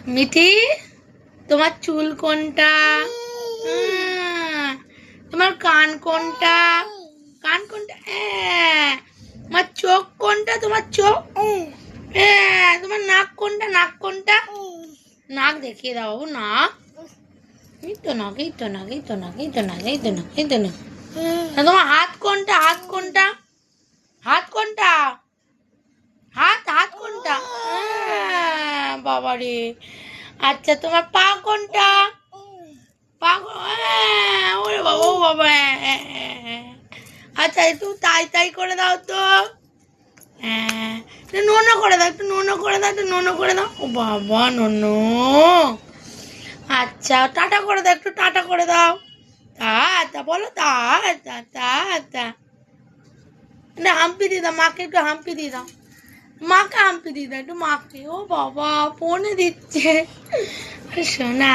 মিঠি, তোমার চুল কোনটা? তোমার কান কোনটা? কান কোনটা? তোমার চোখ কোনটা? তোমার চোখ? তোমার নাক কোনটা? নাক কোনটা? নাক দেখিয়ে দাও বাবু। নাক, এই তো নাক, এই তো নাক, এই তো নাক, এই তো নাক, এই তো নাক, এই তো নাক। তোমার হাত কোনটা? হাত কোনটা? হাত কোনটা? হাত, হাত কোনটা? বাবা রে। আচ্ছা, তোমার পা কোনটা? পা ওরে বাবা, ও বাবা। আচ্ছা, একটু তাই তাই করে দাও তো। একটু নোনো করে দাও, একটু নোনো করে দাও, একটু নোনো করে দাও। ও বাবা, নোনো। আচ্ছা, টাটা করে দাও, একটু টাটা করে দাও। তা বলো, তা তা তা তা। না, হাম্পি দিয়ে দাও মাকে, একটু হাম্পি দিয়ে দাও মাকে, হাম্পি দিয়ে দাও একটু মাকে। ও বাবা, ফোনে দিচ্ছে সোনা।